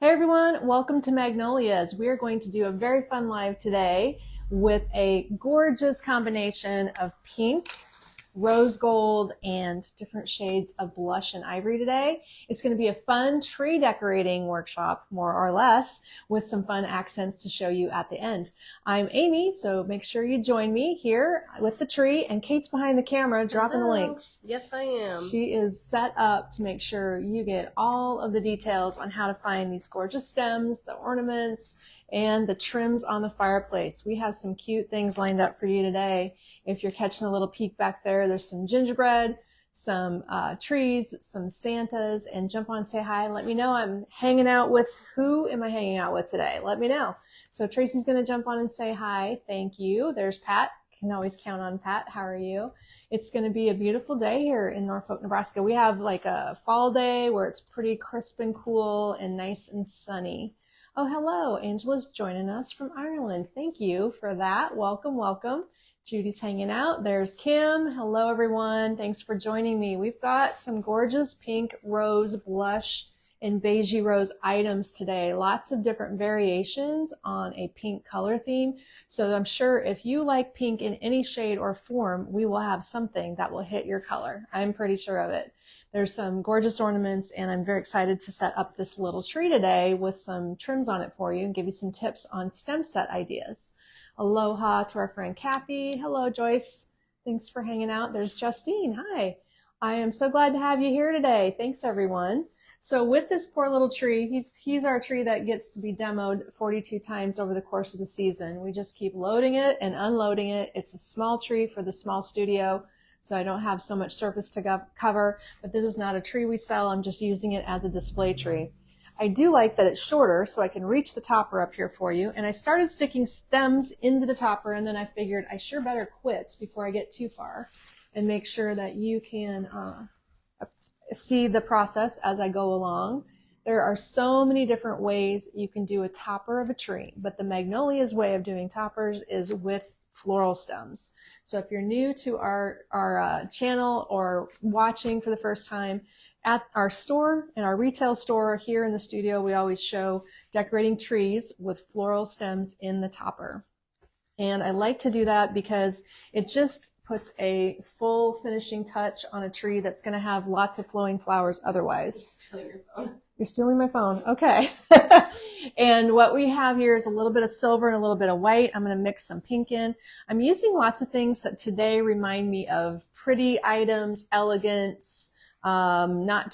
Hey everyone, welcome to Magnolias. We are going to do a very fun live today with a gorgeous combination of pink, rose gold, and different shades of blush and ivory today. It's going to be a fun tree decorating workshop, more or less, with some fun accents to show you at the end. I'm Amy, so make sure you join me here with the tree, and Kate's behind the camera dropping the links. Yes, I am. She is set up to make sure you get all of the details on how to find these gorgeous stems, the ornaments, and the trims on the fireplace. We have some cute things lined up for you today. If you're catching a little peek back there, there's some gingerbread, some trees, some Santas, and jump on, say hi, and let me know I'm hanging out with. Who am I hanging out with today? Let me know. So Tracy's going to jump on and say hi. Thank you. There's Pat. Can always count on Pat. How are you? It's going to be a beautiful day here in Norfolk, Nebraska. We have like a fall day where it's pretty crisp and cool and nice and sunny. Oh, hello. Angela's joining us from Ireland. Thank you for that. Welcome, welcome. Judy's hanging out. There's Kim. Hello, everyone. Thanks for joining me. We've got some gorgeous pink rose blush and beigey rose items today. Lots of different variations on a pink color theme. So I'm sure if you like pink in any shade or form, we will have something that will hit your color. I'm pretty sure of it. There's some gorgeous ornaments, and I'm very excited to set up this little tree today with some trims on it for you and give you some tips on stem set ideas. Aloha to our friend Kathy. Hello, Joyce. Thanks for hanging out. There's Justine. Hi. I am so glad to have you here today. Thanks, everyone. So with this poor little tree, he's our tree that gets to be demoed 42 times over the course of the season. We just keep loading it and unloading it. It's a small tree for the small studio, so I don't have so much surface to cover, but this is not a tree we sell. I'm just using it as a display tree. I do like that it's shorter, so I can reach the topper up here for you. And I started sticking stems into the topper, and then I figured I sure better quit before I get too far and make sure that you can see the process as I go along. There are so many different ways you can do a topper of a tree, but the Magnolias way of doing toppers is with floral stems. So if you're new to our channel or watching for the first time, at our store, in our retail store here in the studio, we always show decorating trees with floral stems in the topper. And I like to do that because it just puts a full finishing touch on a tree that's going to have lots of flowing flowers otherwise. You're stealing my phone. Okay. And what we have here is a little bit of silver and a little bit of white. I'm going to mix some pink in. I'm using lots of things that today remind me of pretty items, elegance, not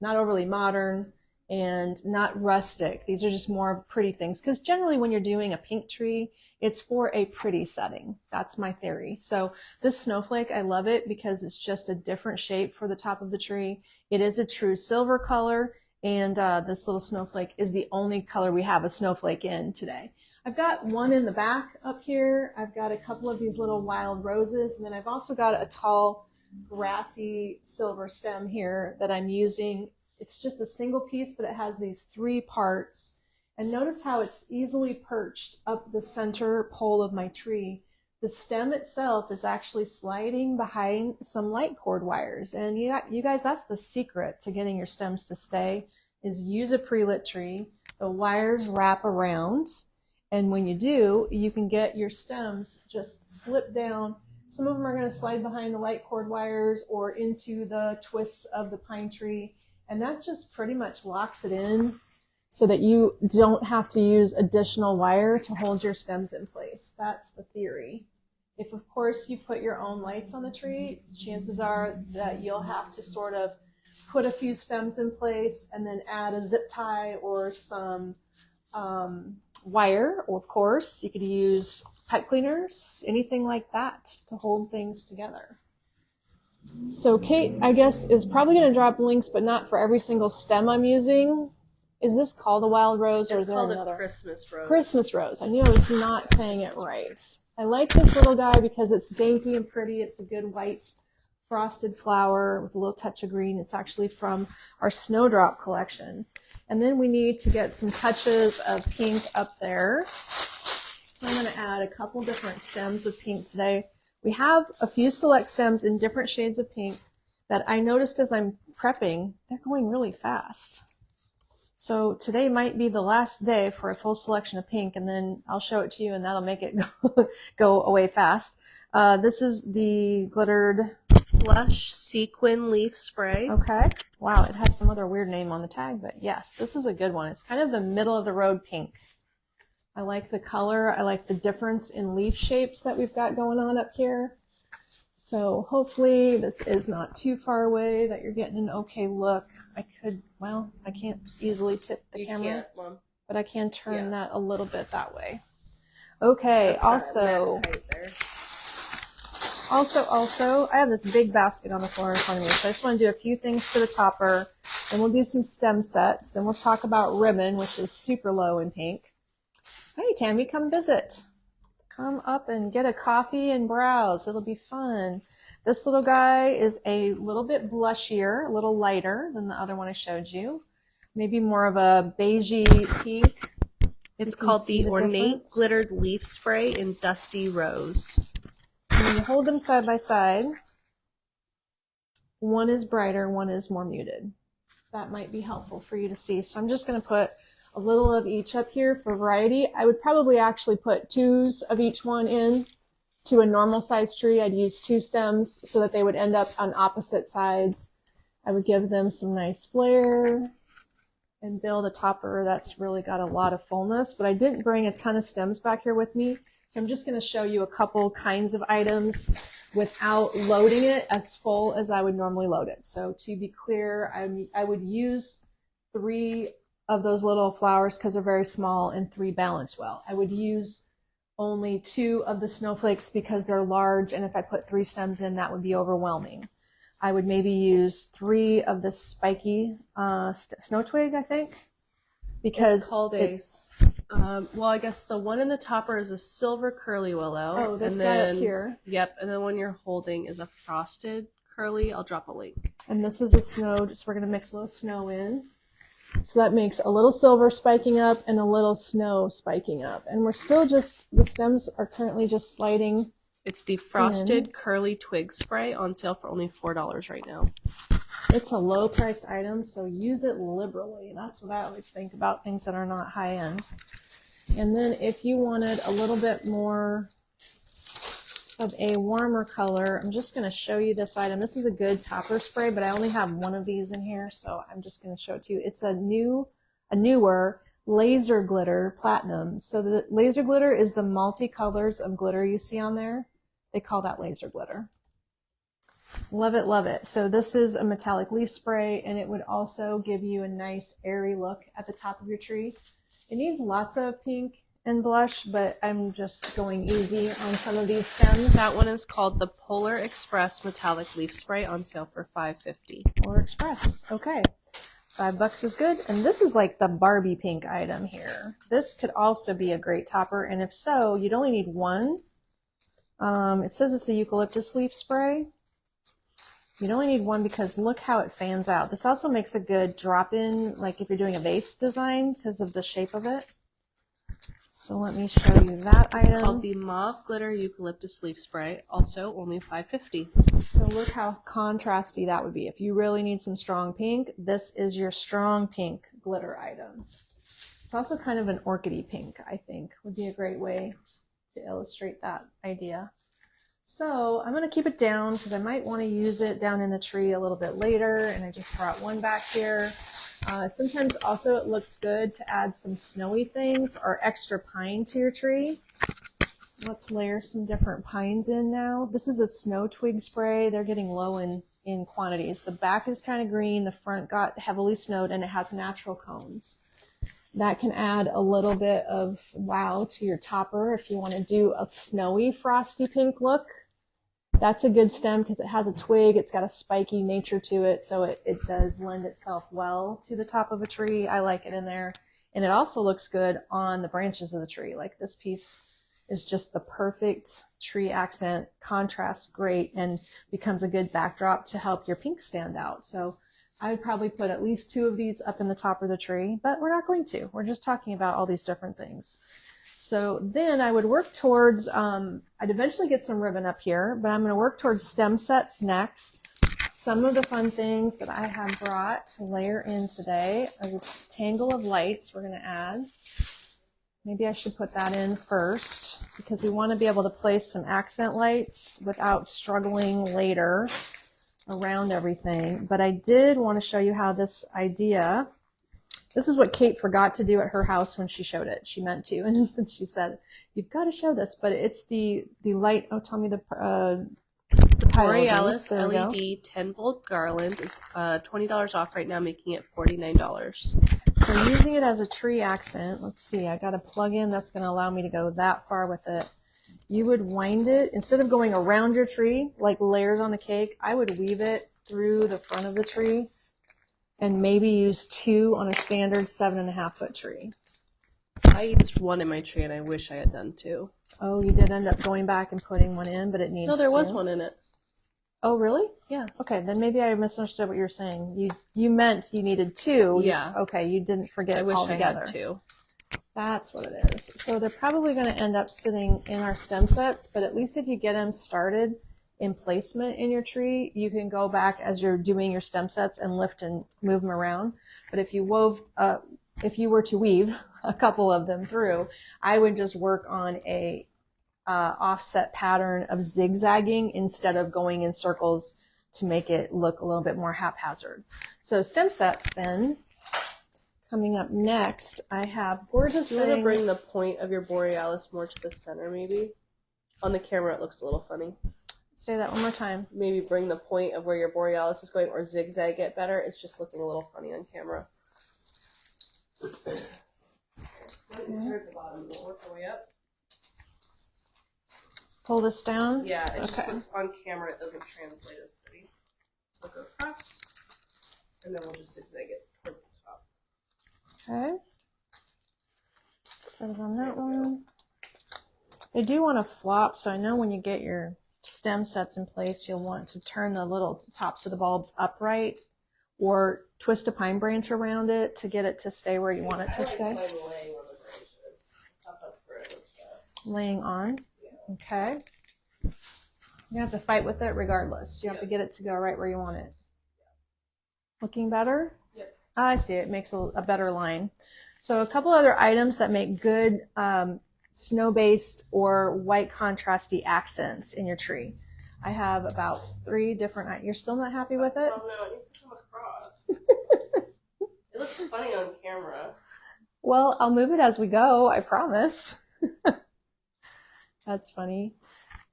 overly modern, and not rustic. These are just more of pretty things, because generally when you're doing a pink tree, it's for a pretty setting. That's my theory. So this snowflake, I love it because it's just a different shape for the top of the tree. It is a true silver color, and this little snowflake is the only color we have a snowflake in today. I've got one in the back up here. I've got a couple of these little wild roses, and then I've also got a tall grassy silver stem here that I'm using. It's just a single piece, but it has these three parts. And notice how it's easily perched up the center pole of my tree. The stem itself is actually sliding behind some light cord wires. And you guys, that's the secret to getting your stems to stay, is use a pre-lit tree. The wires wrap around. And when you do, you can get your stems just slip down. Some of them are going to slide behind the light cord wires or into the twists of the pine tree. And that just pretty much locks it in so that you don't have to use additional wire to hold your stems in place. That's the theory. If, of course, you put your own lights on the tree, chances are that you'll have to sort of put a few stems in place and then add a zip tie or some wire. Or, of course, you could use pipe cleaners, anything like that to hold things together. So Kate, I guess, is probably going to drop links, but not for every single stem I'm using. Is this called a wild rose, or is there another? Christmas rose. Christmas rose. I knew I was not saying it right. I like this little guy because it's dainty and pretty. It's a good white frosted flower with a little touch of green. It's actually from our Snowdrop collection. And then we need to get some touches of pink up there. I'm going to add a couple different stems of pink today. We have a few select stems in different shades of pink that I noticed as I'm prepping, they're going really fast. So today might be the last day for a full selection of pink, and then I'll show it to you and that'll make it go away fast. This is the glittered blush sequin leaf spray. Okay. Wow, it has some other weird name on the tag, but yes, this is a good one. It's kind of the middle of the road pink. I like the color. I like the difference in leaf shapes that we've got going on up here. So hopefully this is not too far away, that you're getting an okay look. I can't easily tip the camera, can't, Mom. but I can turn that a little bit that way. Okay, also, I have this big basket on the floor in front of me, so I just want to do a few things to the topper, then we'll do some stem sets, then we'll talk about ribbon, which is super low in pink. Hey, Tammy, come visit. Come up and get a coffee and browse. It'll be fun. This little guy is a little bit blushier, a little lighter than the other one I showed you. Maybe more of a beigey pink. It's called the Ornate Glittered Leaf Spray in Dusty Rose. So when you hold them side by side, one is brighter, one is more muted. That might be helpful for you to see. So I'm just going to put a little of each up here for variety. I would probably actually put 2s of each one in to a normal size tree. I'd use 2 stems so that they would end up on opposite sides. I would give them some nice flare and build a topper that's really got a lot of fullness, but I didn't bring a ton of stems back here with me. So I'm just going to show you a couple kinds of items without loading it as full as I would normally load it. So to be clear, I would use 3 of those little flowers because they're very small and 3 balance well. I would use only 2 of the snowflakes because they're large, and if I put 3 stems in, that would be overwhelming. I would maybe use 3 of the spiky snow twig, I think, because it's well, I guess the one in the topper is a silver curly willow. Oh, this guy up here. Yep, and then one you're holding is a frosted curly. I'll drop a link. And this is a snow, so we're going to mix a little snow in. So that makes a little silver spiking up and a little snow spiking up. And we're still just, the stems are currently just sliding. It's the Frosted Curly Twig Spray on sale for only $4 right now. It's a low priced item, so use it liberally. That's what I always think about things that are not high end. And then if you wanted a little bit more of a warmer color, I'm just going to show you this item. This is a good topper spray, but I only have one of these in here, so I'm just going to show it to you. It's a newer laser glitter platinum. So the laser glitter is the multi-colors of glitter you see on there. They call that laser glitter. Love it, love it. So this is a metallic leaf spray, and it would also give you a nice airy look at the top of your tree. It needs lots of pink and blush, but I'm just going easy on some of these stems. That one is called the Polar Express Metallic Leaf Spray on sale for $5.50. Polar Express, okay. $5 is good. And this is like the Barbie pink item here. This could also be a great topper, and if so, you'd only need 1. It says it's a eucalyptus leaf spray. You'd only need 1 because look how it fans out. This also makes a good drop-in, like if you're doing a vase design because of the shape of it. So let me show you that item. It's called the Mauve Glitter Eucalyptus Leaf Spray, also only $5.50. So look how contrasty that would be. If you really need some strong pink, this is your strong pink glitter item. It's also kind of an orchidy pink, I think, would be a great way to illustrate that idea. So I'm going to keep it down because I might want to use it down in the tree a little bit later, and I just brought one back here. Sometimes also it looks good to add some snowy things or extra pine to your tree. Let's layer some different pines in now. This is a snow twig spray. They're getting low in quantities. The back is kind of green, the front got heavily snowed, and it has natural cones. That can add a little bit of wow to your topper if you want to do a snowy frosty pink look. That's a good stem because it has a twig. It's got a spiky nature to it, so it does lend itself well to the top of a tree. I like it in there. And it also looks good on the branches of the tree. Like this piece is just the perfect tree accent, contrasts great, and becomes a good backdrop to help your pink stand out. So I would probably put at least 2 of these up in the top of the tree, but we're not going to. We're just talking about all these different things. So then I would work towards, I'd eventually get some ribbon up here, but I'm going to work towards stem sets next. Some of the fun things that I have brought to layer in today are this tangle of lights we're going to add. Maybe I should put that in first because we want to be able to place some accent lights without struggling later around everything. But I did want to show you how this idea, this is what Kate forgot to do at her house when she showed it. She meant to, and she said, you've got to show this, but it's the light, oh, tell me the Borealis LED 10-volt garland is $20 off right now, making it $49. So using it as a tree accent, let's see, I got a plug-in that's going to allow me to go that far with it. You would wind it, instead of going around your tree, like layers on the cake, I would weave it through the front of the tree and maybe use 2 on a standard 7.5-foot tree. I used 1 in my tree and I wish I had done 2. Oh, you did end up going back and putting 1 in, but it needs 2. No, there was 1 in it. Oh, really? Yeah. Okay, then maybe I misunderstood what you were saying. You meant you needed 2. Yeah. Okay, you didn't forget I wish altogether. I had 2. That's what it is. So they're probably going to end up sitting in our stem sets, but at least if you get them started in placement in your tree, you can go back as you're doing your stem sets and lift and move them around. But if you were to weave a couple of them through, I would just work on a offset pattern of zigzagging instead of going in circles to make it look a little bit more haphazard. So stem sets then. Coming up next, I have gorgeous things. You want to bring the point of your Borealis more to the center, maybe? On the camera, it looks a little funny. Say that one more time. Maybe bring the point of where your Borealis is going, or zigzag it better. It's just looking a little funny on camera. Okay. Start at the bottom. We'll work our way up. Pull this down? Yeah, it just looks on camera, it doesn't translate as pretty. So go across, and then we'll just zigzag it towards the top. Okay. Set it on that one. They do want to flop, so I know when you get your stem sets in place, you'll want to turn the little tops of the bulbs upright or twist a pine branch around it to get it to stay where you want it to stay. Laying on the branches. Up for it looks best. Laying on. Okay. You have to fight with it regardless. You have to get it to go right where you want it. Looking better? Yep. I see. It makes a better line. So a couple other items that make good snow-based or white contrasty accents in your tree. I have about 3 different. You're still not happy with it? Oh no, it needs to come across. It looks funny on camera. Well, I'll move it as we go. I promise. That's funny.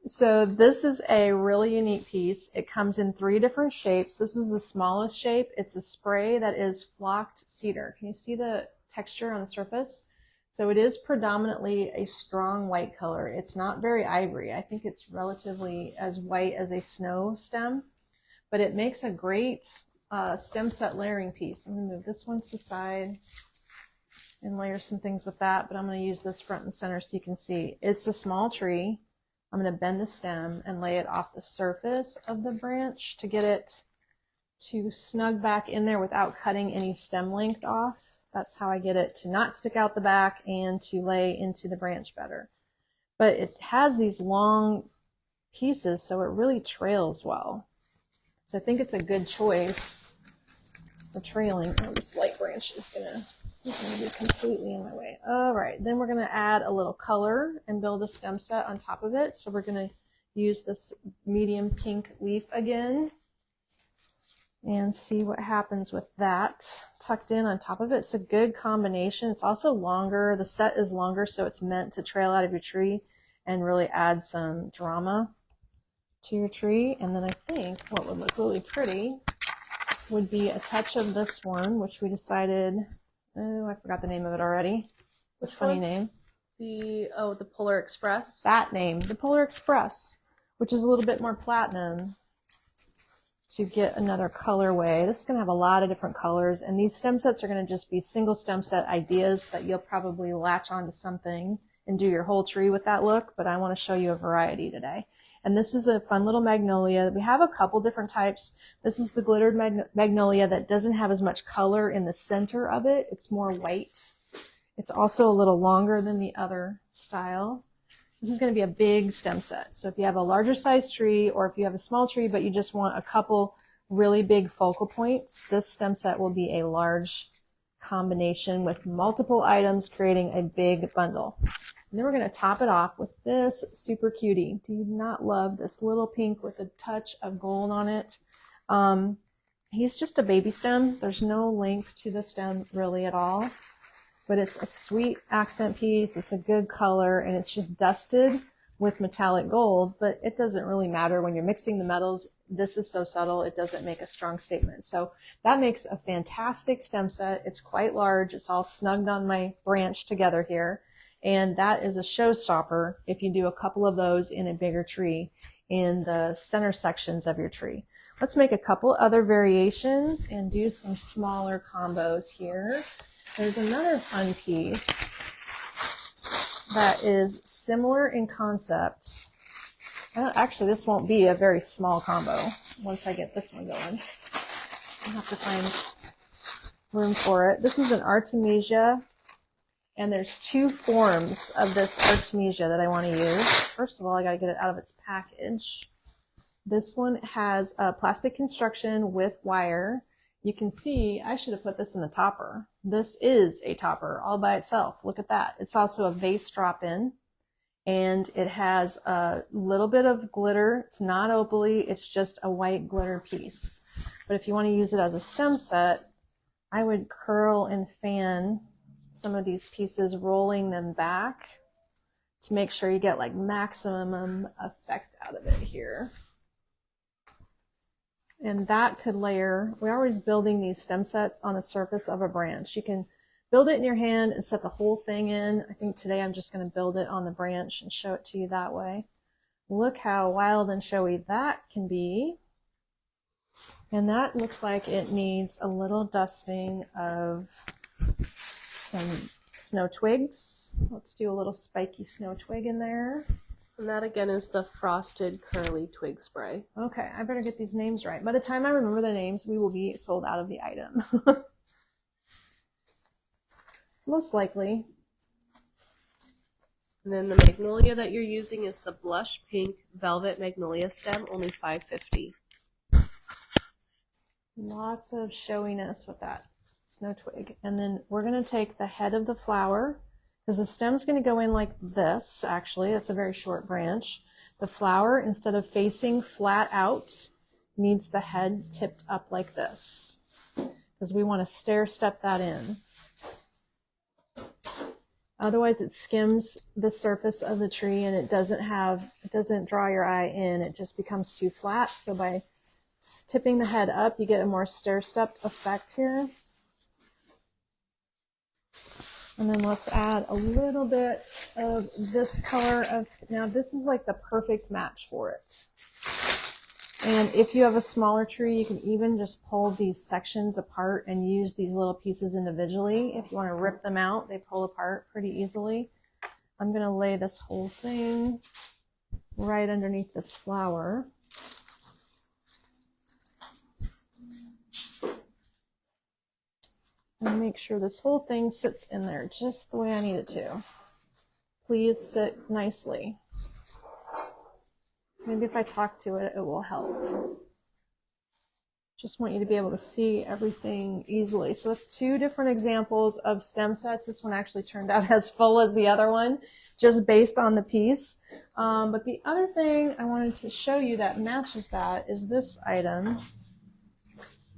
So this is a really unique piece. It comes in 3 different shapes. This is the smallest shape. It's a spray that is flocked cedar. Can you see the texture on the surface? So it is predominantly a strong white color. It's not very ivory. I think it's relatively as white as a snow stem, but it makes a great stem set layering piece. I'm going to move this one to the side and layer some things with that, but I'm going to use this front and center so you can see. It's a small tree. I'm going to bend the stem and lay it off the surface of the branch to get it to snug back in there without cutting any stem length off. That's how I get it to not stick out the back and to lay into the branch better. But it has these long pieces, so it really trails well. So I think it's a good choice for trailing. Oh, this light branch is going to be completely in my way. All right, then we're going to add a little color and build a stem set on top of it. So we're going to use this medium pink leaf again and see what happens with that tucked in on top of it. It's a good combination. It's also longer. The set is longer, so it's meant to trail out of your tree and really add some drama to your tree. And then I think what would look really pretty would be a touch of this one, which we decided, oh, I forgot the name of it already. Which funny one? name. The Polar Express. That name, the Polar Express, which is a little bit more platinum to get another colorway. This is going to have a lot of different colors, and these stem sets are going to just be single stem set ideas that you'll probably latch onto something and do your whole tree with that look, but I want to show you a variety today. And this is a fun little magnolia. We have a couple different types. This is the glittered magnolia that doesn't have as much color in the center of it. It's more white. It's also a little longer than the other style. This is going to be a big stem set. So if you have a larger size tree, or if you have a small tree but you just want a couple really big focal points, this stem set will be a large combination with multiple items creating a big bundle. And then we're going to top it off with this super cutie. Do you not love this little pink with a touch of gold on it? He's just a baby stem. There's no length to the stem really at all, but it's a sweet accent piece. It's a good color, and it's just dusted with metallic gold, but it doesn't really matter when you're mixing the metals. This is so subtle, it doesn't make a strong statement. So that makes a fantastic stem set. It's quite large. It's all snugged on my branch together here. And that is a showstopper if you do a couple of those in a bigger tree in the center sections of your tree. Let's make a couple other variations and do some smaller combos here. There's another fun piece that is similar in concept. Actually, this won't be a very small combo once I get this one going. I'll have to find room for it. This is an Artemisia, and there's two forms of this Artemisia that I want to use. First of all, I got to get it out of its package. This one has a plastic construction with wire. You can see, I should have put this in the topper. This is a topper all by itself. Look at that. It's also a vase drop-in, and it has a little bit of glitter. It's not opaly, it's just a white glitter piece. But if you want to use it as a stem set, I would curl and fan some of these pieces, rolling them back to make sure you get like maximum effect out of it here. And that could layer, we're always building these stem sets on the surface of a branch. You can build it in your hand and set the whole thing in. I think today I'm just going to build it on the branch and show it to you that way. Look how wild and showy that can be. And that looks like it needs a little dusting of some snow twigs. Let's do a little spiky snow twig in there. And that again is the frosted curly twig spray. Okay, I better get these names right. By the time I remember the names, we will be sold out of the item. Most likely. And then the magnolia that you're using is the blush pink velvet magnolia stem, only $5.50. Lots of showiness with that snow twig. And then we're going to take the head of the flower, because the stem's going to go in like this, actually. That's a very short branch. The flower, instead of facing flat out, needs the head tipped up like this, because we want to stair step that in. Otherwise it skims the surface of the tree and it doesn't draw your eye in. It just becomes too flat. So by tipping the head up, you get a more stair-stepped effect here. And then let's add a little bit of this color of, now this is like the perfect match for it. And if you have a smaller tree, you can even just pull these sections apart and use these little pieces individually. If you want to rip them out, they pull apart pretty easily. I'm going to lay this whole thing right underneath this flower. And make sure this whole thing sits in there just the way I need it to. Please sit nicely. Maybe if I talk to it, it will help. Just want you to be able to see everything easily. So it's two different examples of stem sets. This one actually turned out as full as the other one, just based on the piece. But the other thing I wanted to show you that matches that is this item.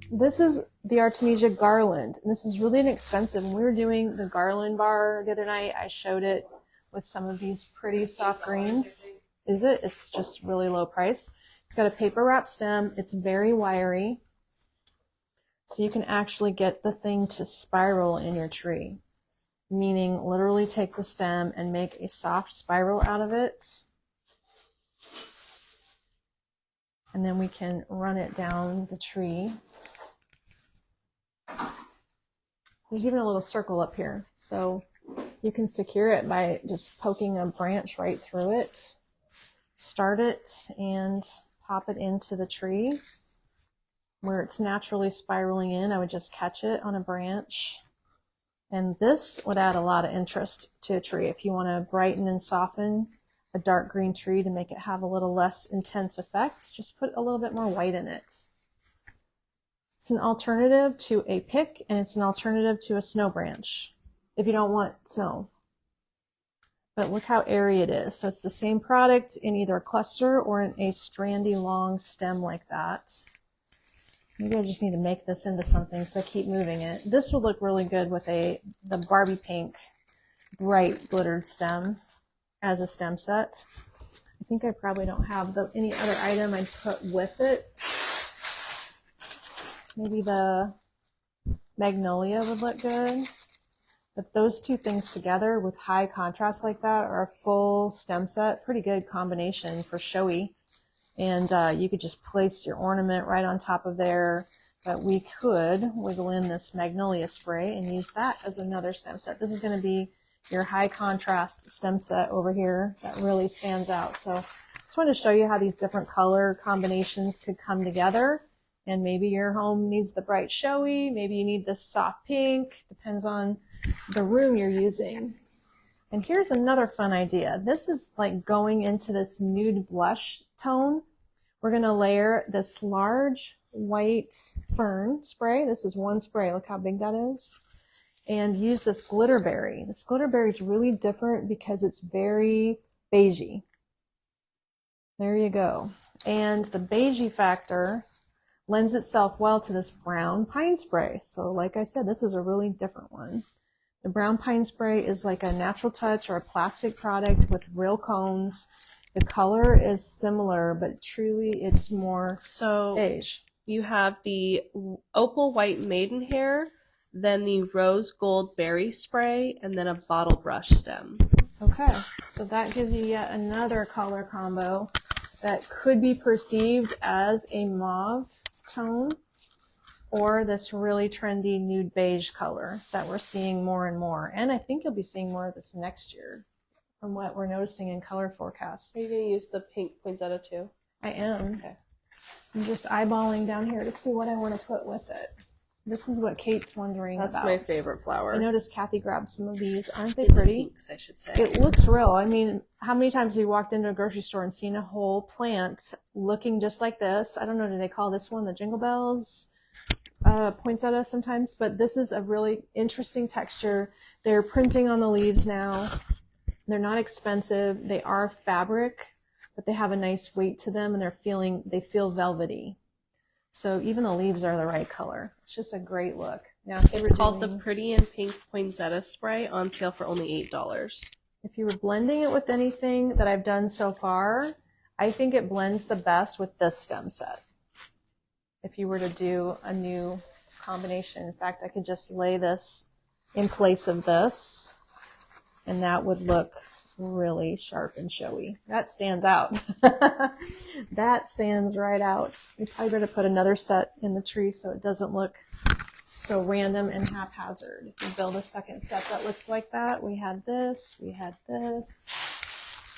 This is the Artemisia garland, and this is really inexpensive. When we were doing the garland bar the other night, I showed it with some of these pretty soft greens. Is it? It's just really low price. It's got a paper wrap stem. It's very wiry, so you can actually get the thing to spiral in your tree, meaning literally take the stem and make a soft spiral out of it. And then we can run it down the tree. There's even a little circle up here, so you can secure it by just poking a branch right through it. Start it and pop it into the tree where it's naturally spiraling in. I would just catch it on a branch. And this would add a lot of interest to a tree if you want to brighten and soften a dark green tree to make it have a little less intense effect. Just put a little bit more white in it. It's an alternative to a pick, and it's an alternative to a snow branch if you don't want snow. But look how airy it is. So it's the same product in either a cluster or in a strandy long stem like that. Maybe I just need to make this into something because I keep moving it. This would look really good with the Barbie pink bright glittered stem as a stem set. I think I probably don't have any other item I'd put with it. Maybe the Magnolia would look good. But those two things together with high contrast like that are a full stem set. Pretty good combination for showy. And you could just place your ornament right on top of there. But we could wiggle in this Magnolia spray and use that as another stem set. This is going to be your high contrast stem set over here that really stands out. So just wanted to show you how these different color combinations could come together. And maybe your home needs the bright showy. Maybe you need this soft pink. Depends on the room you're using. And here's another fun idea. This is like going into this nude blush tone. We're going to layer this large white fern spray. This is one spray. Look how big that is. And use this glitterberry. This glitterberry is really different because it's very beigey. There you go. And the beigey factor lends itself well to this brown pine spray. So like I said, this is a really different one. The brown pine spray is like a natural touch or a plastic product with real cones. The color is similar, but truly it's more beige. You have the opal white maidenhair, then the rose gold berry spray, and then a bottle brush stem. Okay, so that gives you yet another color combo that could be perceived as a mauve tone or this really trendy nude beige color that we're seeing more and more. And I think you'll be seeing more of this next year from what we're noticing in color forecasts. Are you going to use the pink poinsettia too? I am. Okay. I'm just eyeballing down here to see what I want to put with it. This is what Kate's wondering about. That's my favorite flower. I noticed Kathy grabbed some of these. Aren't they pretty? Pinks, I should say. It looks real. I mean, how many times have you walked into a grocery store and seen a whole plant looking just like this? I don't know, do they call this one the Jingle Bells poinsettia sometimes? But this is a really interesting texture. They're printing on the leaves now. They're not expensive. They are fabric, but they have a nice weight to them, and they feel velvety. So even the leaves are the right color. It's just a great look. Now, it's called the Pretty and Pink Poinsettia Spray, on sale for only $8. If you were blending it with anything that I've done so far, I think it blends the best with this stem set. If you were to do a new combination, in fact, I could just lay this in place of this, and that would look really sharp and showy. That stands out. That stands right out. We probably better put another set in the tree so it doesn't look so random and haphazard. If you build a second set that looks like that, we had this, we had this,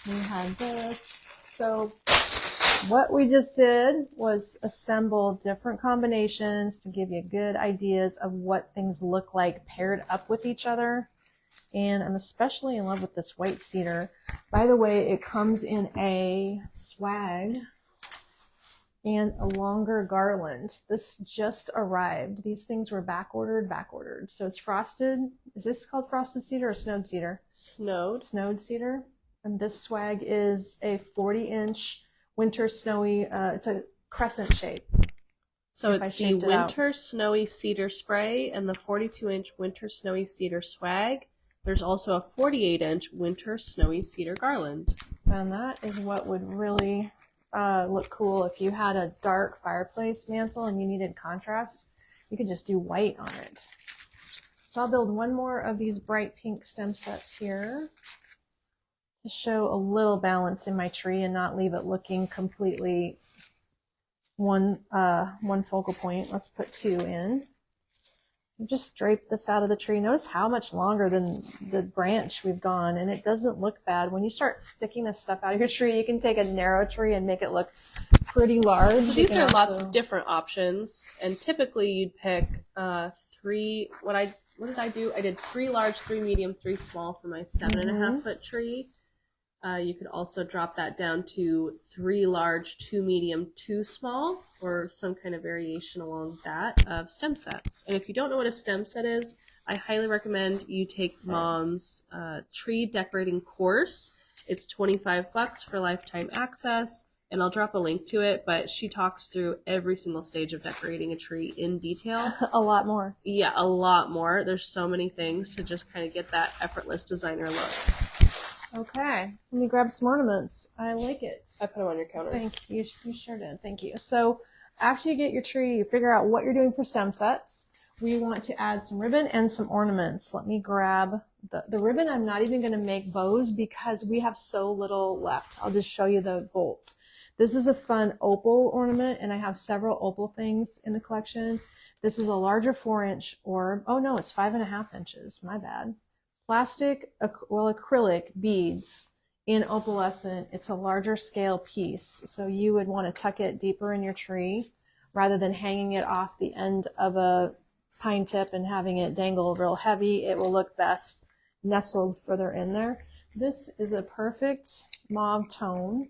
we had this. So what we just did was assemble different combinations to give you good ideas of what things look like paired up with each other. And I'm especially in love with this white cedar. By the way, it comes in a swag and a longer garland. This just arrived. These things were back ordered. So it's frosted. Is this called frosted cedar or snowed cedar? Snowed cedar. And this swag is a 40-inch winter snowy, it's a crescent shape. So it's the winter snowy cedar spray and the 42-inch winter snowy cedar swag. There's also a 48-inch winter snowy cedar garland. And that is what would really look cool if you had a dark fireplace mantle and you needed contrast. You could just do white on it. So I'll build one more of these bright pink stem sets here to show a little balance in my tree and not leave it looking completely one focal point. Let's put two in. Just drape this out of the tree. Notice how much longer than the branch we've gone, and it doesn't look bad. When you start sticking this stuff out of your tree, you can take a narrow tree and make it look pretty large. So these are lots of different options, and typically you'd pick three. What did I do? I did 3 large, 3 medium, 3 small for my 7.5 foot tree. You could also drop that down to 3 large, 2 medium, 2 small, or some kind of variation along that of stem sets. And if you don't know what a stem set is, I highly recommend you take Mom's tree decorating course. It's $25 for lifetime access, and I'll drop a link to it, but she talks through every single stage of decorating a tree in detail. A lot more. Yeah, a lot more. There's so many things to just kind of get that effortless designer look. Okay, let me grab some ornaments. I like it. I put them on your counter. Thank you. You sure did. Thank you. So after you get your tree, you figure out what you're doing for stem sets. We want to add some ribbon and some ornaments. Let me grab the ribbon. I'm not even going to make bows because we have so little left. I'll just show you the bolts. This is a fun opal ornament, and I have several opal things in the collection. This is a larger 4-inch orb. Oh no, it's 5.5 inches. My bad. Plastic, well, acrylic beads in opalescent. It's a larger scale piece, so you would want to tuck it deeper in your tree rather than hanging it off the end of a pine tip and having it dangle real heavy. It will look best nestled further in there. This is a perfect mauve tone.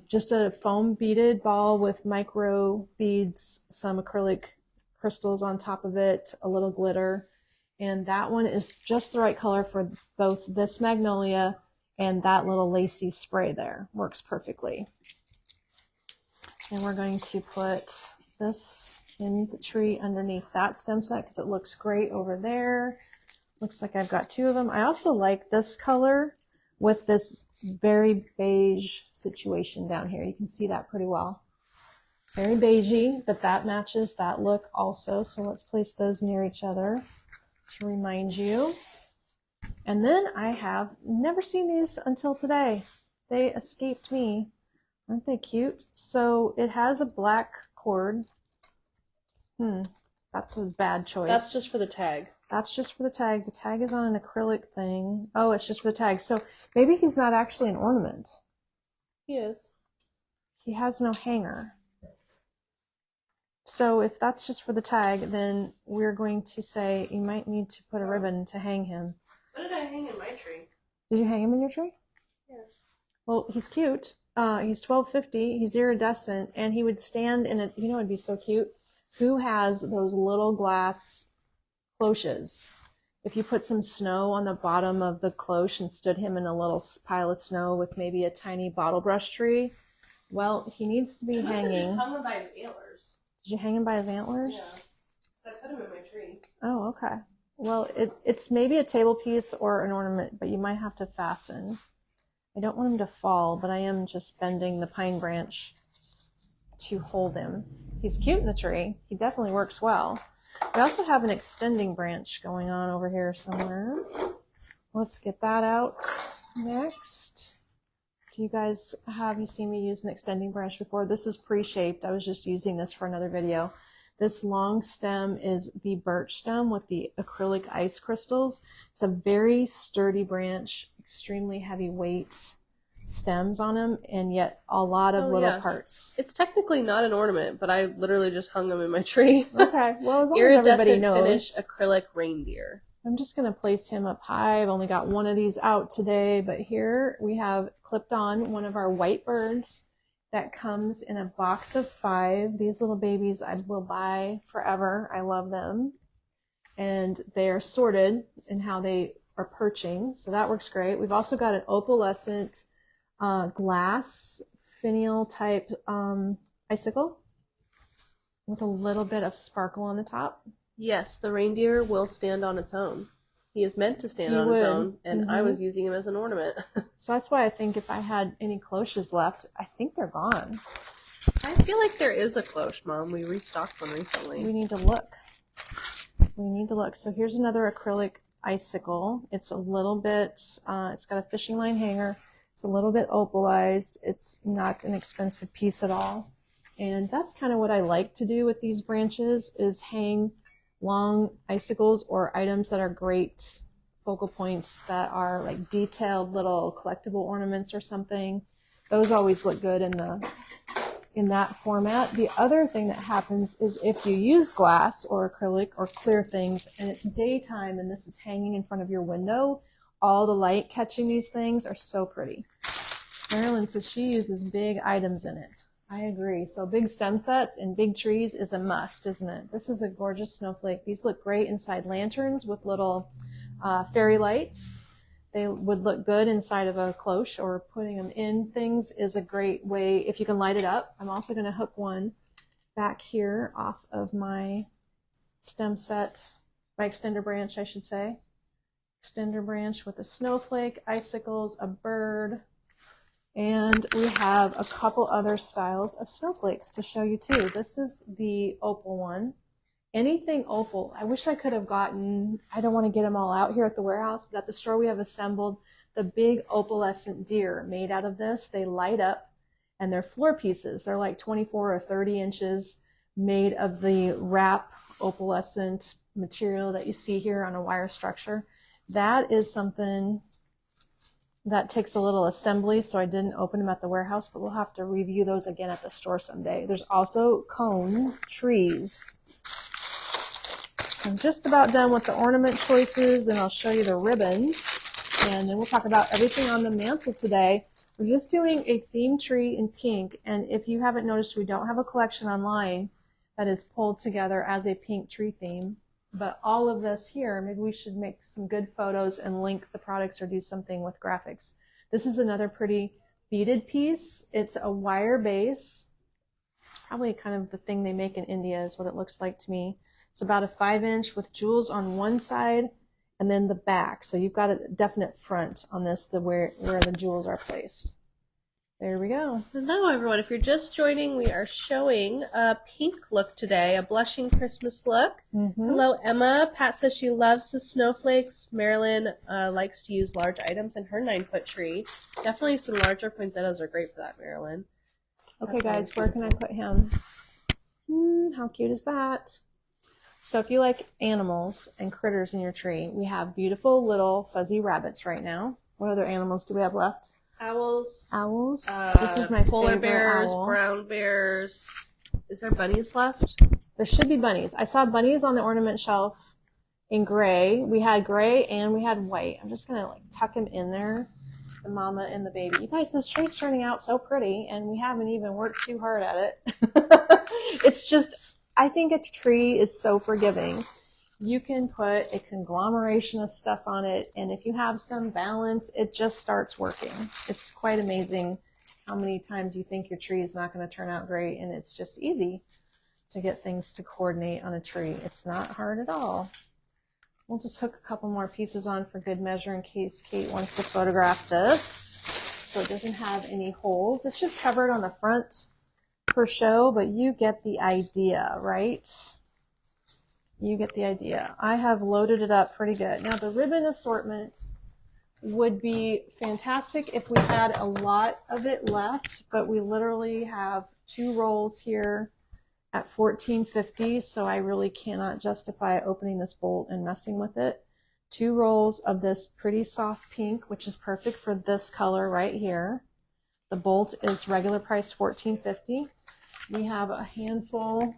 Just a foam beaded ball with micro beads, some acrylic crystals on top of it, a little glitter. And that one is just the right color for both this magnolia and that little lacy spray there. Works perfectly. And we're going to put this in the tree underneath that stem set because it looks great over there. Looks like I've got 2 of them. I also like this color with this very beige situation down here. You can see that pretty well. Very beigey, but that matches that look also. So let's place those near each other to remind you. And then I have never seen these until today. They escaped me. Aren't they cute? So it has a black cord. That's a bad choice. That's just for the tag. That's just for the tag. The tag is on an acrylic thing. Oh, it's just for the tag. So maybe he's not actually an ornament. He is. He has no hanger. So if that's just for the tag, then we're going to say you might need to put a ribbon to hang him. What did I hang in my tree? Did you hang him in your tree? Yeah. Well, he's cute. He's $12.50. He's iridescent, and he would stand in a. You know, it'd be so cute. Who has those little glass cloches? If you put some snow on the bottom of the cloche and stood him in a little pile of snow with maybe a tiny bottle brush tree, well, he needs to be hanging. I just hung him by his antlers. Did you hang him by his antlers? Yeah. I put him in my tree. Oh, okay. Well, it's maybe a table piece or an ornament, but you might have to fasten. I don't want him to fall, but I am just bending the pine branch to hold him. He's cute in the tree. He definitely works well. We also have an extending branch going on over here somewhere. Let's get that out next. Do you guys have you seen me use an extending branch before? This is pre-shaped. I was just using this for another video. This long stem is the birch stem with the acrylic ice crystals. It's a very sturdy branch, extremely heavy weight stems on them, and yet a lot of little parts. It's technically not an ornament, but I literally just hung them in my tree. Okay, well, as long as everybody knows. Finish acrylic reindeer. I'm just going to place him up high. I've only got one of these out today, but here we have clipped on one of our white birds that comes in a box of 5. These little babies I will buy forever. I love them. And they are sorted in how they are perching, so that works great. We've also got an opalescent glass finial type icicle with a little bit of sparkle on the top. Yes, the reindeer will stand on its own. He is meant to stand on his own, and I was using him as an ornament. So that's why I think if I had any cloches left, I think they're gone. I feel like there is a cloche, Mom. We restocked one recently. We need to look. We need to look. So here's another acrylic icicle. It's a little bit, it's got a fishing line hanger. It's a little bit opalized. It's not an expensive piece at all. And that's kind of what I like to do with these branches, is hang long icicles or items that are great focal points that are like detailed little collectible ornaments or something. Those always look good in that format. The other thing that happens is if you use glass or acrylic or clear things and it's daytime and this is hanging in front of your window, all the light catching these things are so pretty. Marilyn says she uses big items in it. I agree. So big stem sets and big trees is a must, isn't it? This is a gorgeous snowflake. These look great inside lanterns with little fairy lights. They would look good inside of a cloche, or putting them in things is a great way if you can light it up. I'm also going to hook one back here off of my stem set, my extender branch, I should say. Extender branch with a snowflake, icicles, a bird, and we have a couple other styles of snowflakes to show you too. This is the opal one. Anything opal. I wish I could have gotten, I don't want to get them all out here at the warehouse, but at the store we have assembled the big opalescent deer made out of this. They light up, and they're floor pieces. They're like 24 or 30 inches made of the wrap opalescent material that you see here on a wire structure. That is something that takes a little assembly, so I didn't open them at the warehouse, but we'll have to review those again at the store someday. There's also cone trees. I'm just about done with the ornament choices, and I'll show you the ribbons, and then we'll talk about everything on the mantle today. We're just doing a theme tree in pink, and if you haven't noticed, we don't have a collection online that is pulled together as a pink tree theme. But all of this here, maybe we should make some good photos and link the products or do something with graphics. This is another pretty beaded piece. It's a wire base. It's probably kind of the thing they make in India is what it looks like to me. It's about a 5-inch with jewels on one side and then the back. So you've got a definite front on this, where the jewels are placed. There we go. Hello, everyone. If you're just joining, we are showing a pink look today, a blushing Christmas look. Hello, Emma. Pat says she loves the snowflakes. Marilyn likes to use large items in her 9-foot tree. Definitely some larger poinsettias are great for that, Marilyn. Okay, guys, where can I put him? How cute is that? So if you like animals and critters in your tree, we have beautiful little fuzzy rabbits right now. What other animals do we have left? Owls. Owls. This is my polar favorite bears, owl. brown bears. Is there bunnies left? There should be bunnies. I saw bunnies on the ornament shelf in gray. We had gray and we had white. I'm just gonna like tuck him in there, the mama and the baby. You guys, this tree's turning out so pretty, and we haven't even worked too hard at it. It's just, I think a tree is so forgiving. You can put a conglomeration of stuff on it, and if you have some balance, it just starts working. It's quite amazing how many times you think your tree is not going to turn out great, and it's just easy to get things to coordinate on a tree. It's not hard at all. We'll just hook a couple more pieces on for good measure in case Kate wants to photograph this, so it doesn't have any holes. It's just covered on the front for show, but you get the idea, right? You get the idea. I have loaded it up pretty good. Now the ribbon assortment would be fantastic if we had a lot of it left, but we literally have 2 rolls here at $14.50, so I really cannot justify opening this bolt and messing with it. 2 rolls of this pretty soft pink, which is perfect for this color right here. The bolt is regular price $14.50. We have a handful.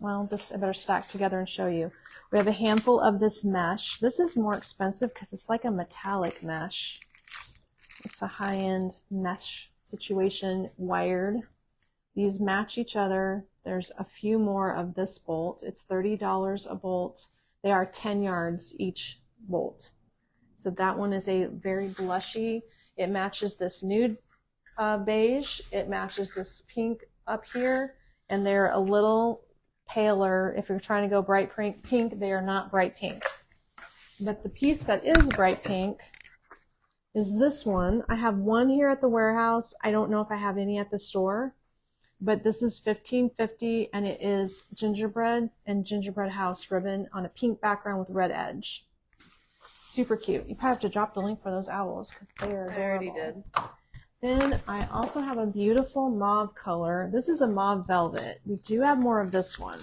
Well, this I better stack together and show you. We have a handful of this mesh. This is more expensive because it's like a metallic mesh. It's a high-end mesh situation, wired. These match each other. There's a few more of this bolt. It's $30 a bolt. They are 10 yards each bolt. So that one is a very blushy. It matches this nude beige. It matches this pink up here, and they're a little paler. If you're trying to go bright pink, they are not bright pink. But the piece that is bright pink is this one. I have one here at the warehouse. I don't know if I have any at the store, but this is $15.50, and it is gingerbread and gingerbread house ribbon on a pink background with red edge. Super cute. You probably have to drop the link for those owls because they are adorable. I already did. Then I also have a beautiful mauve color. This is a mauve velvet. We do have more of this one.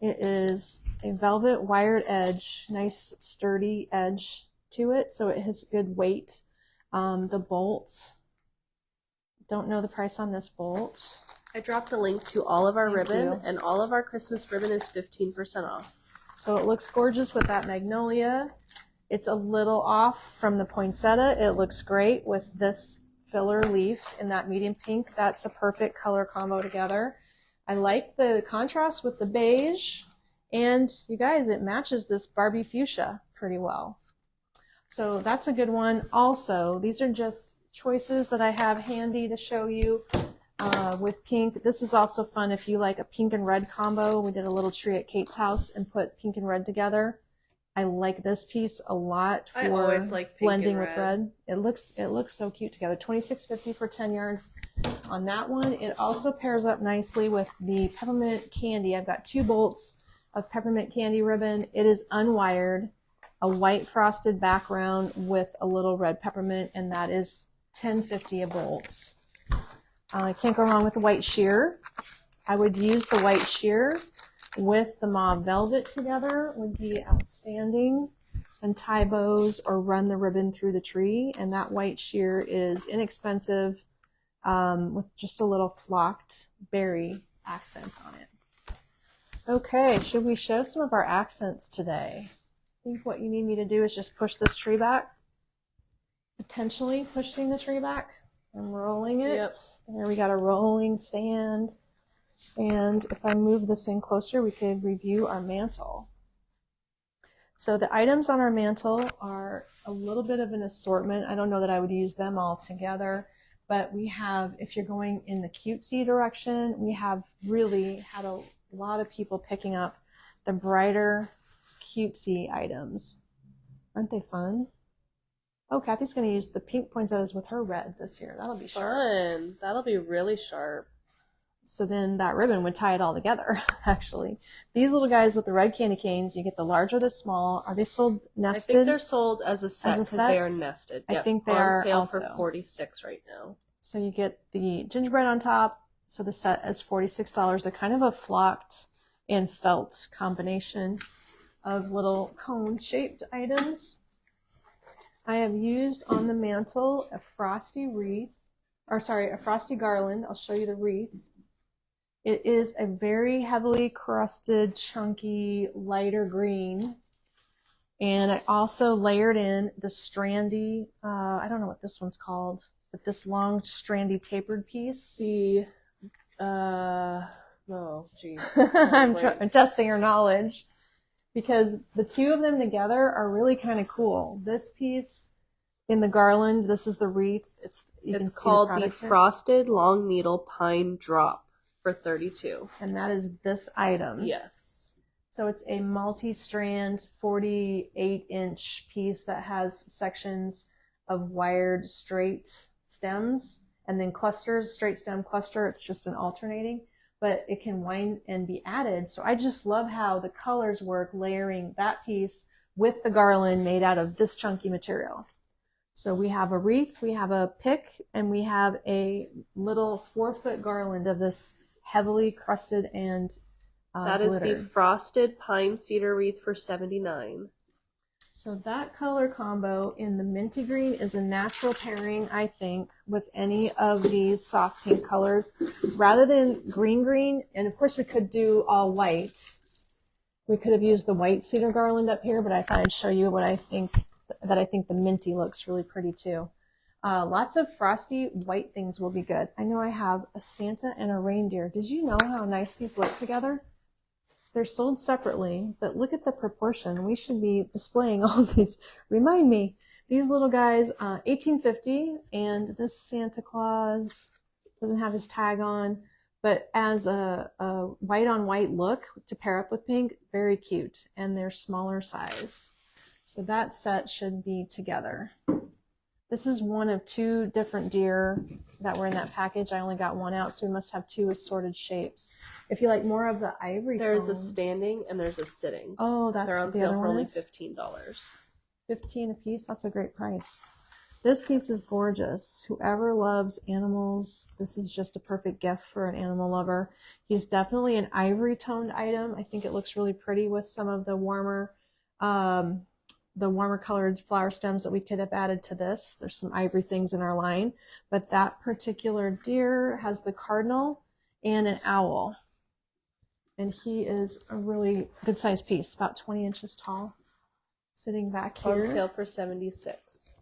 It is a velvet wired edge, nice sturdy edge to it, so it has good weight. The bolt, don't know the price on this bolt. I dropped the link to all of our Thank ribbon, you. and all of our Christmas ribbon is 15% off. So it looks gorgeous with that magnolia. It's a little off from the poinsettia. It looks great with this filler leaf in that medium pink. That's a perfect color combo together. I like the contrast with the beige, and you guys, it matches this Barbie fuchsia pretty well. So that's a good one. Also, these are just choices that I have handy to show you with pink. This is also fun if you like a pink and red combo. We did a little tree at Kate's house and put pink and red together. I like this piece a lot for I always like pink blending and with red. It looks so cute together. $26.50 for 10 yards on that one. It also pairs up nicely with the peppermint candy. I've got 2 bolts of peppermint candy ribbon. It is unwired, a white frosted background with a little red peppermint, and that is $10.50 a bolt. Can't go wrong with the white sheer. I would use the white sheer with the mauve velvet together, would be outstanding, and tie bows or run the ribbon through the tree. And that white sheer is inexpensive with just a little flocked berry accent on it. Okay, should we show some of our accents today? I think what you need me to do is just push this tree back, potentially pushing the tree back and rolling it. Yep. There we got a rolling stand. And if I move this in closer, we could review our mantle. So the items on our mantle are a little bit of an assortment. I don't know that I would use them all together, but we have, if you're going in the cutesy direction, we have really had a lot of people picking up the brighter cutesy items. Aren't they fun? Oh, Kathy's going to use the pink poinsettias with her red this year. That'll be sharp. Fun. That'll be really sharp. So then that ribbon would tie it all together, actually. These little guys with the red candy canes, you get the large or the small. Are they sold nested? I think they're sold as a set because they are nested. I Yep. think they on are sale also for $46 right now. So you get the gingerbread on top. So the set is $46. They're kind of a flocked and felt combination of little cone-shaped items. I have used on the mantle a frosty wreath, or sorry, a frosty garland. I'll show you the wreath. It is a very heavily crusted, chunky, lighter green. And I also layered in the strandy, I don't know what this one's called, but this long, strandy, tapered piece. The, oh, geez. I'm testing your knowledge because the two of them together are really kind of cool. This piece in the garland, this is the wreath. It's called the Frosted Long Needle Pine Drop for $32. And that is this item. Yes. So it's a multi-strand 48-inch piece that has sections of wired straight stems and then clusters, straight stem cluster. It's just an alternating, but it can wind and be added. So I just love how the colors work, layering that piece with the garland made out of this chunky material. So we have a wreath, we have a pick, and we have a little 4-foot garland of this heavily crusted and that is glittered. the Frosted Pine Cedar Wreath for $79. So that color combo in the minty green is a natural pairing, I think, with any of these soft pink colors. Rather than green, and of course we could do all white. We could have used the white cedar garland up here, but I thought I'd show you what I think the minty looks really pretty too. Lots of frosty white things will be good. I know I have a Santa and a reindeer. Did you know how nice these look together? They're sold separately, but look at the proportion. We should be displaying all these. Remind me, these little guys, $18.50, and this Santa Claus doesn't have his tag on, but as a white on white look to pair up with pink, very cute, and they're smaller sized. So that set should be together. This is one of 2 different deer that were in that package. I only got one out, so we must have 2 assorted shapes. If you like more of the ivory There's tone, a standing and there's a sitting. Oh, that's They're on the sale other for only ones. $15. $15 a piece. That's a great price. This piece is gorgeous. Whoever loves animals, this is just a perfect gift for an animal lover. He's definitely an ivory toned item. I think it looks really pretty with some of the warmer colored flower stems that we could have added to this. There's some ivory things in our line, but that particular deer has the cardinal and an owl. And he is a really good sized piece, about 20 inches tall. sitting back On here. sale for $76.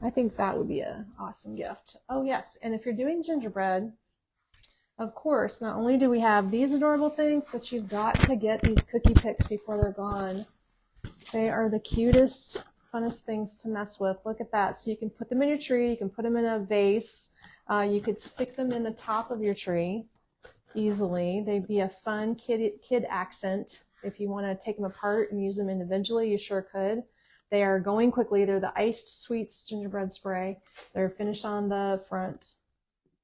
I think that would be an awesome gift. Oh yes, and if you're doing gingerbread, of course, not only do we have these adorable things, but you've got to get these cookie picks before they're gone. They are the cutest, funnest things to mess with. Look at that. So you can put them in your tree, you can put them in a vase, you could stick them in the top of your tree easily. They'd be a fun kid accent. If you want to take them apart and use them individually, you sure could. They are going quickly. They're the iced sweets gingerbread spray. They're finished on the front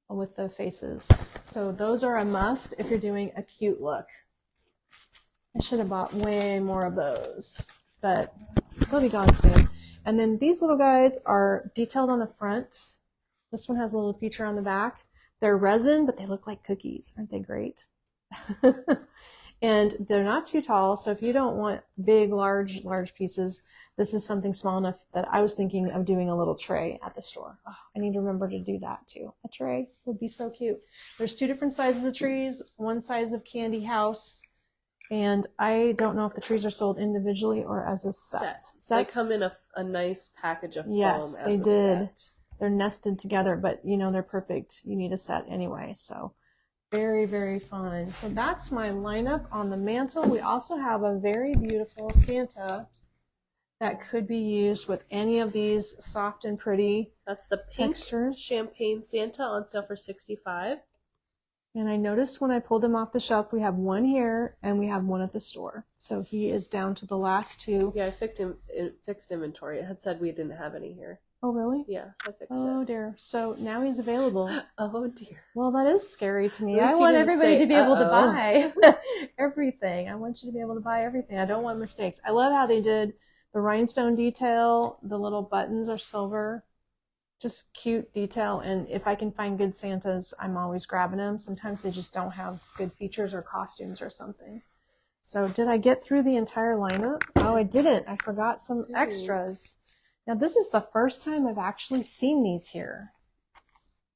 with the faces. So those are a must if you're doing a cute look. I should have bought way more of those, but they'll be gone soon. And then these little guys are detailed on the front. This one has a little feature on the back. They're resin, but they look like cookies. Aren't they great? And they're not too tall, so if you don't want big, large pieces, this is something small enough that I was thinking of doing a little tray at the store. Oh, I need to remember to do that too. A tray would be so cute. There's two different sizes of trees, one size of candy house, and I don't know if the trees are sold individually or as a set. They come in a nice package of foam. Yes, as they a did. set. They're nested together, but you know they're perfect. You need a set anyway, so very, very fun. So that's my lineup on the mantle. We also have a very beautiful Santa that could be used with any of these soft and pretty That's the pink textures. champagne Santa on sale for $65. And I noticed when I pulled him off the shelf, we have one here and we have one at the store. So he is down to the last two. Yeah, I fixed inventory. It had said we didn't have any here. Oh, really? Yeah, so I fixed Oh, it. dear. So now he's available. Oh, dear. Well, that is scary to me. At least I you want didn't everybody say, to be able to "Uh-oh." buy everything. I want you to be able to buy everything. I don't want mistakes. I love how they did the rhinestone detail. The little buttons are silver. Just cute detail. And if I can find good Santas, I'm always grabbing them. Sometimes they just don't have good features or costumes or something. So did I get through the entire lineup? Oh, I didn't. I forgot some extras. Now, this is the first time I've actually seen these here.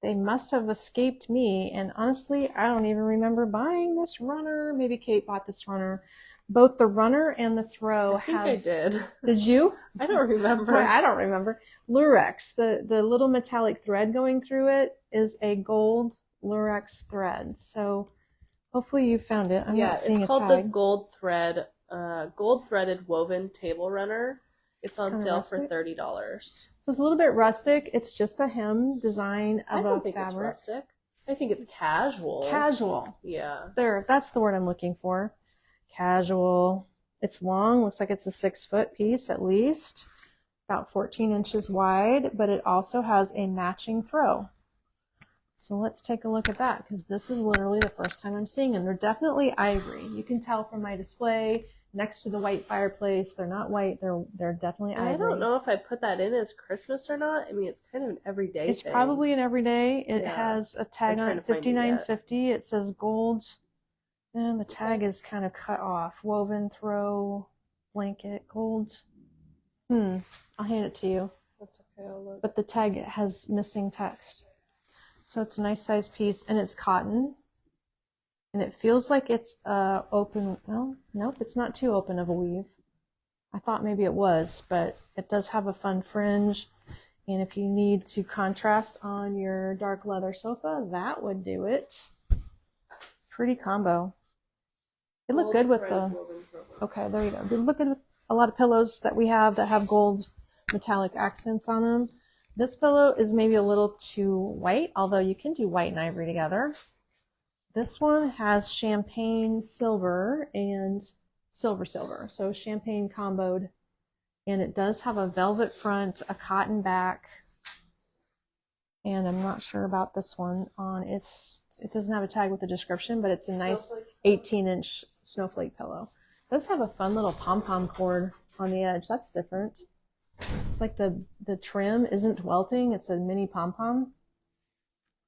They must have escaped me, and honestly, I don't even remember buying this runner. Maybe Kate bought this runner. Both the runner and the throw I think I did. Did you? I don't remember. Sorry, I don't remember. Lurex, the little metallic thread going through it is a gold Lurex thread. So hopefully you found it. I'm not seeing a tag. it's called the gold threaded woven table runner. It's on sale for $30. So it's a little bit rustic. It's just a hem design of I don't a think fabric. it's rustic. I think it's casual. Casual. Yeah. There, that's the word I'm looking for. Casual. It's long. Looks like it's a 6-foot piece at least. About 14 inches wide, but it also has a matching throw. So let's take a look at that, because this is literally the first time I'm seeing them. They're definitely ivory. You can tell from my display next to the white fireplace. They're not white. They're definitely ivory. I don't know if I put that in as Christmas or not. I mean, it's kind of an everyday thing. It's probably an everyday. It has a tag on it, $59.50. It says gold, and the tag is kind of cut off. Woven throw blanket, gold. I'll hand it to you. That's okay. I'll look. But the tag has missing text. So it's a nice size piece, and it's cotton. And it feels like it's open. Well, nope, it's not too open of a weave. I thought maybe it was, but it does have a fun fringe. And if you need to contrast on your dark leather sofa, that would do it. Pretty combo. It looked good with the... Okay, there you go. They look good with a lot of pillows that we have that have gold metallic accents on them. This pillow is maybe a little too white, although you can do white and ivory together. This one has champagne silver and silver, so champagne comboed. And it does have a velvet front, a cotton back, and I'm not sure about this one. It doesn't have a tag with the description, but it's a nice 18-inch snowflake pillow. It does have a fun little pom-pom cord on the edge. That's different. It's like the trim isn't welting, it's a mini pom-pom.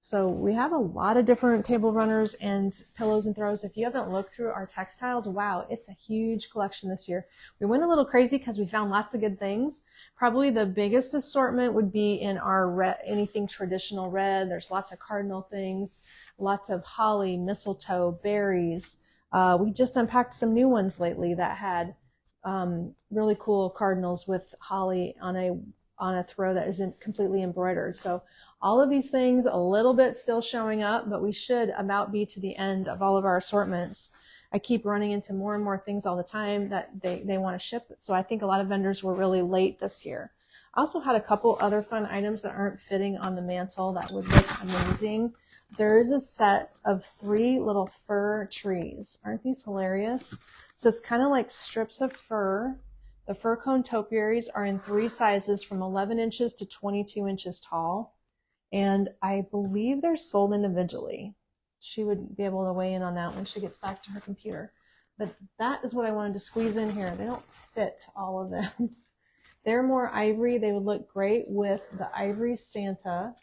So we have a lot of different table runners and pillows and throws. If you haven't looked through our textiles, wow, it's a huge collection this year. We went a little crazy because we found lots of good things. Probably the biggest assortment would be in our red, anything traditional red. There's lots of cardinal things, lots of holly, mistletoe, berries. We just unpacked some new ones lately that had really cool cardinals with holly on a throw that isn't completely embroidered. So all of these things, a little bit still showing up, but we should about be to the end of all of our assortments. I keep running into more and more things all the time that they want to ship. So I think a lot of vendors were really late this year. I also had a couple other fun items that aren't fitting on the mantle that would look amazing. There is a set of 3 little fir trees. Aren't these hilarious? So it's kind of like strips of fir. The fir cone topiaries are in 3 sizes from 11 inches to 22 inches tall. And I believe they're sold individually. She would be able to weigh in on that when she gets back to her computer. But that is what I wanted to squeeze in here. They don't fit all of them. They're more ivory. They would look great with the ivory Santa.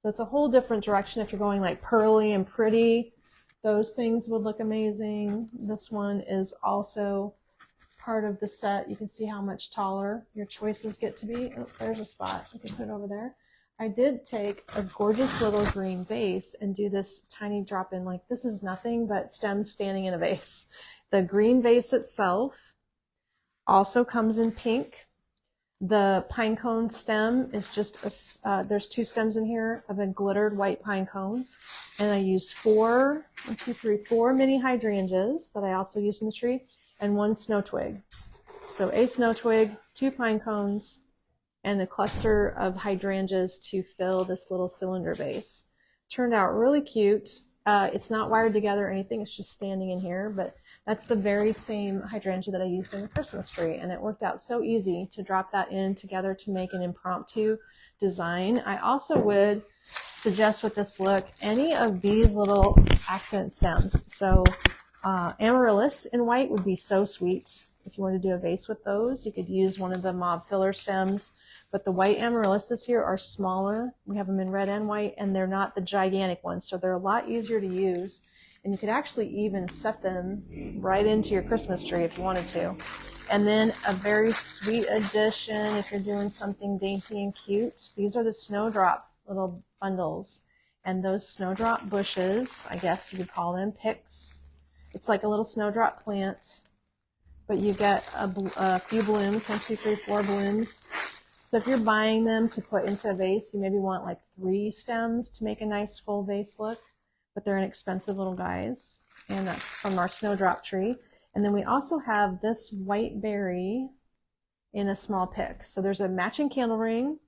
So it's a whole different direction. If you're going like pearly and pretty, those things would look amazing. This one is also part of the set. You can see how much taller your choices get to be. Oh, there's a spot. I can put it over there. I did take a gorgeous little green vase and do this tiny drop in, like this is nothing but stems standing in a vase. The green vase itself also comes in pink. The pine cone stem is just, there's 2 stems in here of a glittered white pine cone. And I used 4 mini hydrangeas that I also used in the tree and 1 snow twig. So a snow twig, 2 pine cones, and a cluster of hydrangeas to fill this little cylinder base. Turned out really cute. It's not wired together or anything. It's just standing in here, but that's the very same hydrangea that I used in the Christmas tree. And it worked out so easy to drop that in together to make an impromptu design. I also would suggest with this look, any of these little accent stems. So amaryllis in white would be so sweet. If you want to do a vase with those, you could use one of the mauve filler stems. But the white amaryllis this year are smaller. We have them in red and white, and they're not the gigantic ones. So they're a lot easier to use. And you could actually even set them right into your Christmas tree if you wanted to. And then a very sweet addition, if you're doing something dainty and cute, these are the snowdrop little bundles. And those snowdrop bushes, I guess you could call them picks. It's like a little snowdrop plant, but you get a few blooms, 1, 2, 3, 4 blooms. So if you're buying them to put into a vase, you maybe want like 3 stems to make a nice full vase look, but they're inexpensive little guys. And that's from our snowdrop tree. And then we also have this white berry in a small pick. So there's a matching candle ring,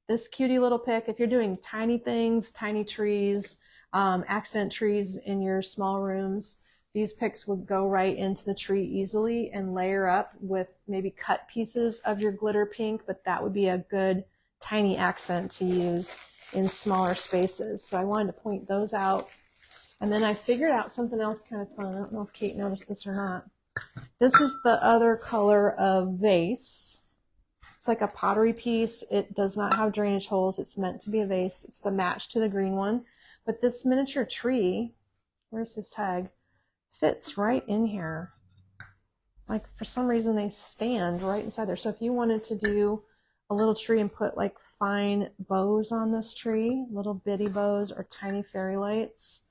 this cutie little pick. If you're doing tiny things, tiny trees, accent trees in your small rooms, these picks would go right into the tree easily and layer up with maybe cut pieces of your glitter pink, but that would be a good tiny accent to use in smaller spaces. So I wanted to point those out. And then I figured out something else kind of fun. I don't know if Kate noticed this or not. This is the other color of vase. It's like a pottery piece. It does not have drainage holes. It's meant to be a vase. It's the match to the green one. But this miniature tree, where's his tag? Fits right in here. Like for some reason they stand right inside there. So if you wanted to do a little tree and put like fine bows on this tree, little bitty bows or tiny fairy lights,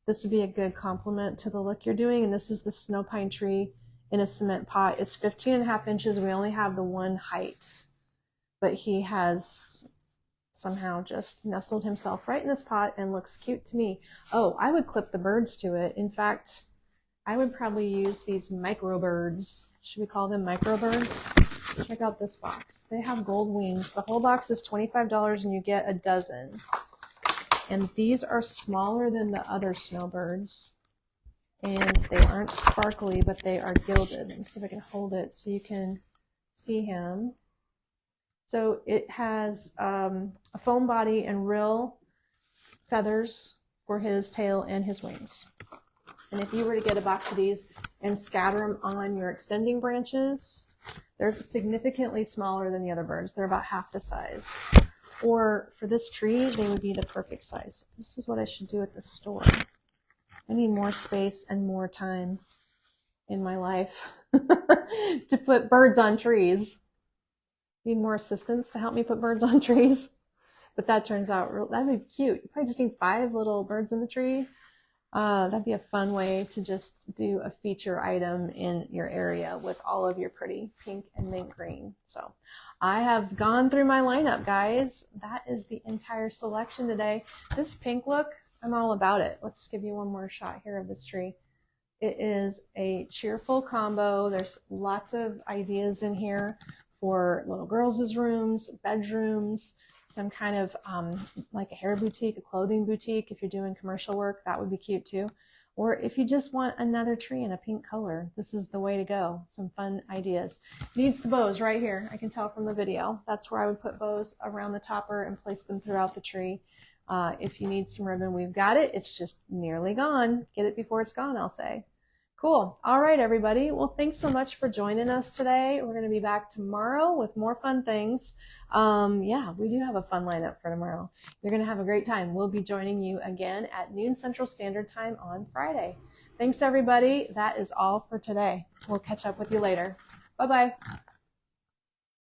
this would be a good complement to the look you're doing. And this is the snow pine tree in a cement pot. It's 15.5 inches. We only have the one height, but he has somehow just nestled himself right in this pot and looks cute to me. Oh, I would clip the birds to it. In fact, I would probably use these micro birds. Should we call them micro birds? Check out this box. They have gold wings. The whole box is $25 and you get a dozen. And these are smaller than the other snowbirds. And they aren't sparkly, but they are gilded. Let me see if I can hold it so you can see him. So it has a foam body and real feathers for his tail and his wings. And if you were to get a box of these and scatter them on your extending branches, they're significantly smaller than the other birds. They're about half the size. Or for this tree, they would be the perfect size. This is what I should do at the store. I need more space and more time in my life to put birds on trees. Need more assistants to help me put birds on trees. But that turns out, that'd be cute. You probably just need 5 little birds in the tree. That'd be a fun way to just do a feature item in your area with all of your pretty pink and mint green. So I have gone through my lineup, guys. That is the entire selection today. This pink look, I'm all about it. Let's give you one more shot here of this tree. It is a cheerful combo. There's lots of ideas in here for little girls' rooms, bedrooms, some kind of like a hair boutique, a clothing boutique. If you're doing commercial work, that would be cute too. Or if you just want another tree in a pink color, this is the way to go. Some fun ideas. Needs the bows right here. I can tell from the video. That's where I would put bows around the topper and place them throughout the tree. If you need some ribbon, we've got it. It's just nearly gone. Get it before it's gone, I'll say. Cool. All right, everybody. Well, thanks so much for joining us today. We're going to be back tomorrow with more fun things. Yeah, we do have a fun lineup for tomorrow. You're going to have a great time. We'll be joining you again at noon Central Standard Time on Friday. Thanks, everybody. That is all for today. We'll catch up with you later. Bye-bye.